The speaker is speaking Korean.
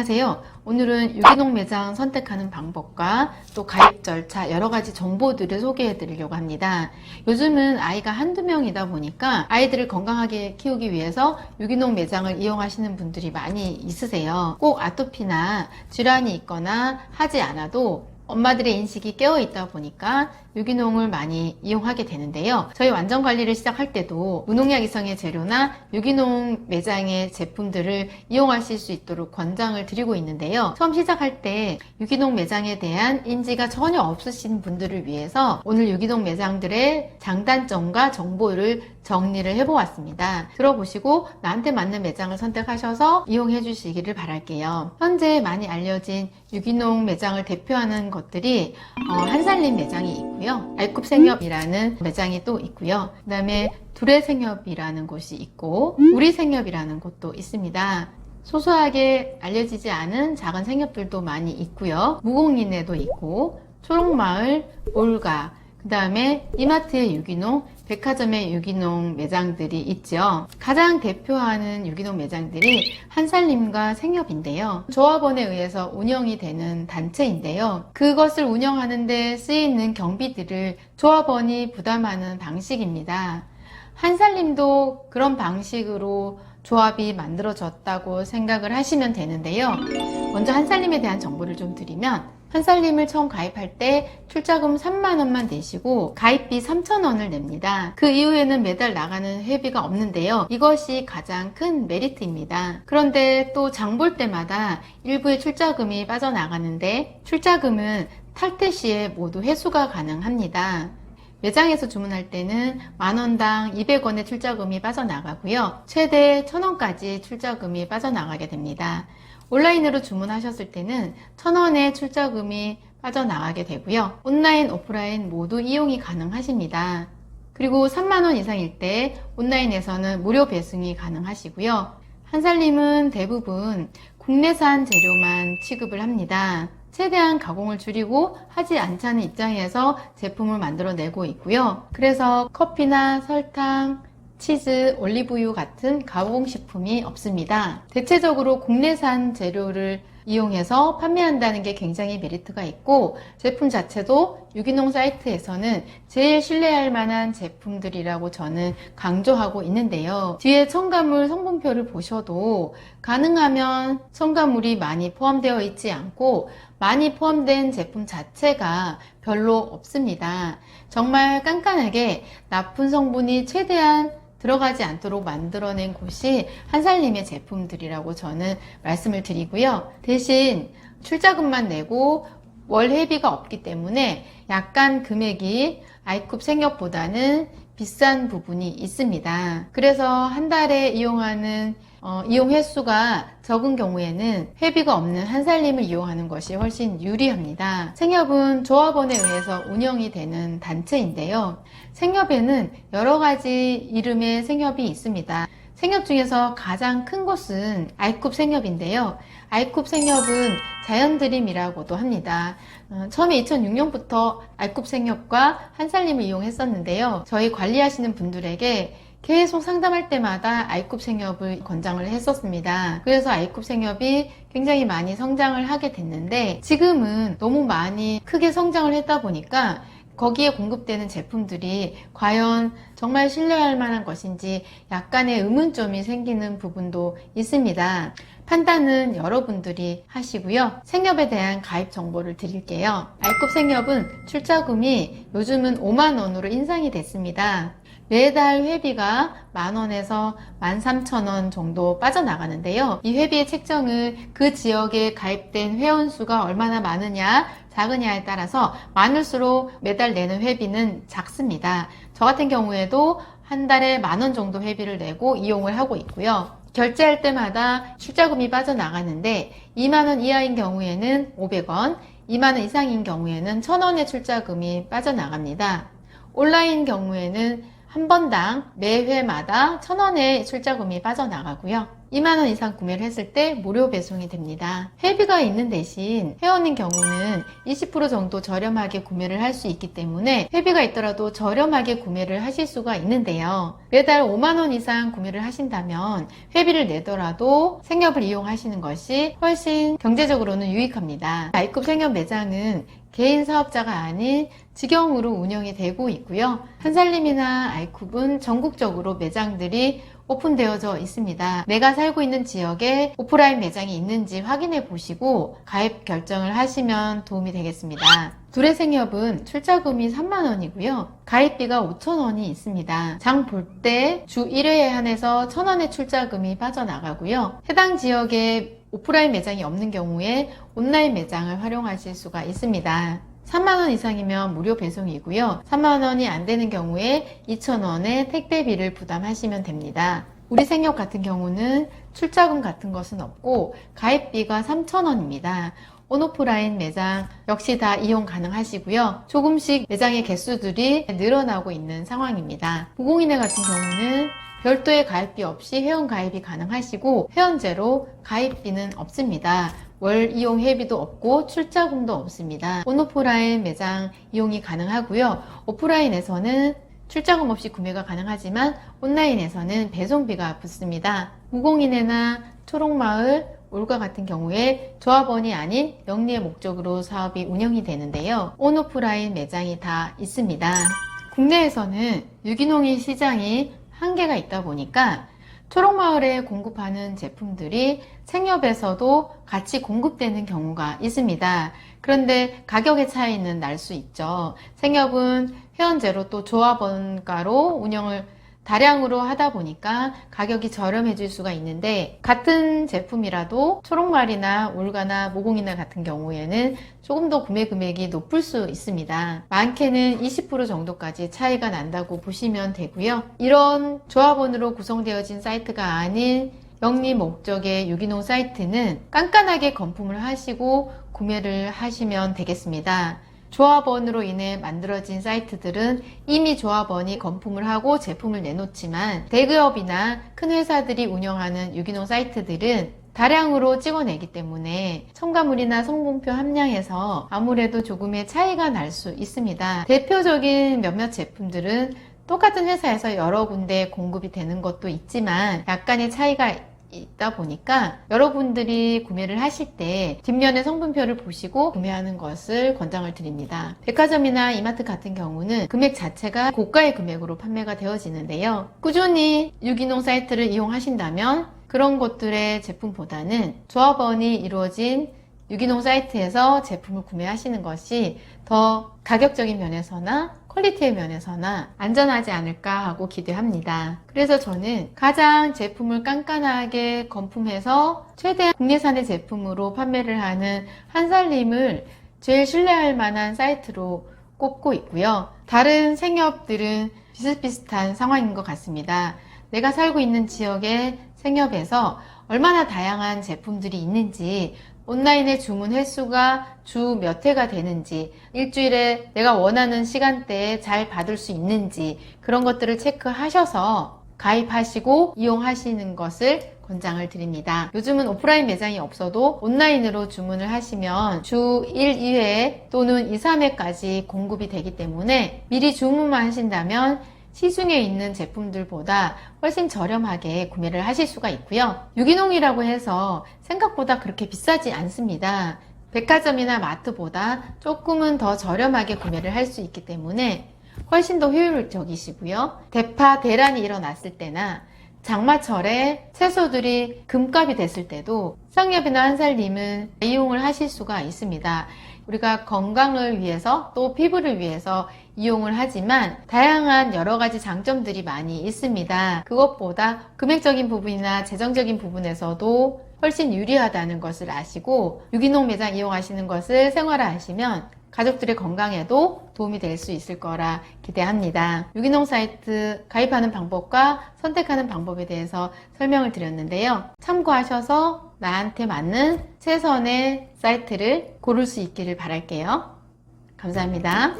안녕하세요. 오늘은 유기농 매장 선택하는 방법과 또 가입 절차 여러 가지 정보들을 소개해 드리려고 합니다. 요즘은 아이가 한두 명이다 보니까 아이들을 건강하게 키우기 위해서 유기농 매장을 이용하시는 분들이 많이 있으세요. 꼭 아토피나 질환이 있거나 하지 않아도 엄마들의 인식이 깨어 있다 보니까 유기농을 많이 이용하게 되는데요. 저희 완전 관리를 시작할 때도 무농약 이성의 재료나 유기농 매장의 제품들을 이용하실 수 있도록 권장을 드리고 있는데요. 처음 시작할 때 유기농 매장에 대한 인지가 전혀 없으신 분들을 위해서 오늘 유기농 매장들의 장단점과 정보를 정리를 해보았습니다. 들어보시고 나한테 맞는 매장을 선택하셔서 이용해 주시기를 바랄게요. 현재 많이 알려진 유기농 매장을 대표하는 것들이 한살림 매장이 있고요. 알쿱생협이라는 매장이 또 있고요. 그 다음에 두레생협이라는 곳이 있고 우리생협이라는 곳도 있습니다. 소소하게 알려지지 않은 작은 생협들도 많이 있고요. 무공인에도 있고 초록마을, 올가, 그 다음에 이마트의 유기농, 백화점의 유기농 매장들이 있죠. 가장 대표하는 유기농 매장들이 한살림과 생협인데요. 조합원에 의해서 운영이 되는 단체인데요. 그것을 운영하는 데 쓰이는 경비들을 조합원이 부담하는 방식입니다. 한살림도 그런 방식으로 조합이 만들어졌다고 생각을 하시면 되는데요. 먼저 한살림에 대한 정보를 좀 드리면 한살림을 처음 가입할 때 출자금 3만원만 내시고 가입비 3,000원을 냅니다. 그 이후에는 매달 나가는 회비가 없는데요. 이것이 가장 큰 메리트입니다. 그런데 또 장볼 때마다 일부의 출자금이 빠져나가는데 출자금은 탈퇴 시에 모두 회수가 가능합니다. 매장에서 주문할 때는 만원당 200원의 출자금이 빠져나가고요. 최대 1,000원까지 출자금이 빠져나가게 됩니다. 온라인으로 주문하셨을 때는 1,000원의 출자금이 빠져나가게 되고요. 온라인, 오프라인 모두 이용이 가능하십니다. 그리고 3만원 이상일 때 온라인에서는 무료 배송이 가능하시고요. 한살림은 대부분 국내산 재료만 취급을 합니다. 최대한 가공을 줄이고 하지 않자는 입장에서 제품을 만들어내고 있고요. 그래서 커피나 설탕, 치즈, 올리브유 같은 가공식품이 없습니다. 대체적으로 국내산 재료를 이용해서 판매한다는 게 굉장히 메리트가 있고 제품 자체도 유기농 사이트에서는 제일 신뢰할 만한 제품들이라고 저는 강조하고 있는데요. 뒤에 첨가물 성분표를 보셔도 가능하면 첨가물이 많이 포함되어 있지 않고 많이 포함된 제품 자체가 별로 없습니다. 정말 깐깐하게 나쁜 성분이 최대한 들어가지 않도록 만들어낸 곳이 한살림의 제품들이라고 저는 말씀을 드리고요. 대신 출자금만 내고 월 회비가 없기 때문에 약간 금액이 알쿱생협보다는 비싼 부분이 있습니다. 그래서 한 달에 이용하는 이용 횟수가 적은 경우에는 회비가 없는 한살림을 이용하는 것이 훨씬 유리합니다. 생협은 조합원에 의해서 운영이 되는 단체인데요. 생협에는 여러 가지 이름의 생협이 있습니다. 생협 중에서 가장 큰 곳은 알쿱생협인데요. 알쿱생협은 자연드림이라고도 합니다. 처음에 2006년부터 알쿱생협과 한살림을 이용했었는데요. 저희 관리하시는 분들에게 계속 상담할 때마다 알쿱생협을 권장을 했었습니다. 그래서 알쿱생협이 굉장히 많이 성장을 하게 됐는데 지금은 너무 많이 크게 성장을 했다 보니까 거기에 공급되는 제품들이 과연 정말 신뢰할 만한 것인지 약간의 의문점이 생기는 부분도 있습니다. 판단은 여러분들이 하시고요. 생협에 대한 가입 정보를 드릴게요. 알쿱생협은 출자금이 요즘은 5만원으로 인상이 됐습니다. 매달 회비가 만원에서 13,000원 정도 빠져나가는데요. 이 회비의 책정은 그 지역에 가입된 회원수가 얼마나 많으냐 작으냐에 따라서 많을수록 매달 내는 회비는 작습니다. 저 같은 경우에도 한 달에 10,000원 정도 회비를 내고 이용을 하고 있고요. 결제할 때마다 출자금이 빠져나가는데 2만원 이하인 경우에는 500원, 2만원 이상인 경우에는 1,000원의 출자금이 빠져나갑니다. 온라인 경우에는 한 번당 매 회마다 1,000원의 출자금이 빠져나가고요. 2만원 이상 구매를 했을 때 무료 배송이 됩니다. 회비가 있는 대신 회원인 경우는 20% 정도 저렴하게 구매를 할 수 있기 때문에 회비가 있더라도 저렴하게 구매를 하실 수가 있는데요. 매달 5만원 이상 구매를 하신다면 회비를 내더라도 생협을 이용하시는 것이 훨씬 경제적으로는 유익합니다. 아이쿱 생협 매장은 개인 사업자가 아닌 직영으로 운영이 되고 있고요. 한살림이나 아이쿱은 전국적으로 매장들이 오픈되어져 있습니다. 내가 살고 있는 지역에 오프라인 매장이 있는지 확인해 보시고 가입 결정을 하시면 도움이 되겠습니다. 둘의 생협은 출자금이 3만원이고요. 가입비가 5,000원이 있습니다. 장 볼 때 주 1회에 한해서 1,000원의 출자금이 빠져나가고요. 해당 지역에 오프라인 매장이 없는 경우에 온라인 매장을 활용하실 수가 있습니다. 3만원 이상이면 무료 배송이고요. 3만원이 안 되는 경우에 2,000원의 택배비를 부담하시면 됩니다. 우리 생협 같은 경우는 출자금 같은 것은 없고 가입비가 3,000원입니다. 온오프라인 매장 역시 다 이용 가능하시고요. 조금씩 매장의 개수들이 늘어나고 있는 상황입니다. 무공인회 같은 경우는 별도의 가입비 없이 회원 가입이 가능하시고 회원제로 가입비는 없습니다. 월 이용 회비도 없고 출자금도 없습니다. 온오프라인 매장 이용이 가능하고요. 오프라인에서는 출자금 없이 구매가 가능하지만 온라인에서는 배송비가 붙습니다. 무공인회나 초록마을, 올가 같은 경우에 조합원이 아닌 영리의 목적으로 사업이 운영이 되는데요. 온오프라인 매장이 다 있습니다. 국내에서는 유기농인 시장이 한계가 있다 보니까 초록마을에 공급하는 제품들이 생협에서도 같이 공급되는 경우가 있습니다. 그런데 가격의 차이는 날 수 있죠. 생협은 회원제로 또 조합원가로 운영을 다량으로 하다 보니까 가격이 저렴해질 수가 있는데 같은 제품이라도 초록말이나 울가나 모공이나 같은 경우에는 조금 더 구매 금액이 높을 수 있습니다. 많게는 20% 정도까지 차이가 난다고 보시면 되고요. 이런 조합원으로 구성되어진 사이트가 아닌 영리 목적의 유기농 사이트는 깐깐하게 검품을 하시고 구매를 하시면 되겠습니다. 조합원으로 인해 만들어진 사이트들은 이미 조합원이 검품을 하고 제품을 내놓지만 대기업이나 큰 회사들이 운영하는 유기농 사이트들은 다량으로 찍어내기 때문에 첨가물이나 성분표 함량에서 아무래도 조금의 차이가 날 수 있습니다. 대표적인 몇몇 제품들은 똑같은 회사에서 여러 군데 공급이 되는 것도 있지만 약간의 차이가 있다 보니까 여러분들이 구매를 하실 때 뒷면의 성분표를 보시고 구매하는 것을 권장을 드립니다. 백화점이나 이마트 같은 경우는 금액 자체가 고가의 금액으로 판매가 되어지는데요. 꾸준히 유기농 사이트를 이용하신다면 그런 것들의 제품보다는 조합원이 이루어진 유기농 사이트에서 제품을 구매하시는 것이 더 가격적인 면에서나 퀄리티의 면에서나 안전하지 않을까 하고 기대합니다. 그래서 저는 가장 제품을 깐깐하게 검품해서 최대한 국내산의 제품으로 판매를 하는 한살림을 제일 신뢰할 만한 사이트로 꼽고 있고요. 다른 생협들은 비슷비슷한 상황인 것 같습니다. 내가 살고 있는 지역의 생협에서 얼마나 다양한 제품들이 있는지, 온라인의 주문 횟수가 주 몇 회가 되는지, 일주일에 내가 원하는 시간대에 잘 받을 수 있는지 그런 것들을 체크하셔서 가입하시고 이용하시는 것을 권장을 드립니다. 요즘은 오프라인 매장이 없어도 온라인으로 주문을 하시면 주 1, 2회 또는 2, 3회까지 공급이 되기 때문에 미리 주문만 하신다면 시중에 있는 제품들보다 훨씬 저렴하게 구매를 하실 수가 있고요. 유기농이라고 해서 생각보다 그렇게 비싸지 않습니다. 백화점이나 마트보다 조금은 더 저렴하게 구매를 할 수 있기 때문에 훨씬 더 효율적이시고요. 대파, 대란이 일어났을 때나 장마철에 채소들이 금값이 됐을 때도 생협이나 한살림은 이용을 하실 수가 있습니다. 우리가 건강을 위해서 또 피부를 위해서 이용을 하지만 다양한 여러 가지 장점들이 많이 있습니다. 그것보다 금액적인 부분이나 재정적인 부분에서도 훨씬 유리하다는 것을 아시고 유기농 매장 이용하시는 것을 생활화하시면 가족들의 건강에도 도움이 될 수 있을 거라 기대합니다. 유기농 사이트 가입하는 방법과 선택하는 방법에 대해서 설명을 드렸는데요. 참고하셔서 나한테 맞는 최선의 사이트를 고를 수 있기를 바랄게요. 감사합니다.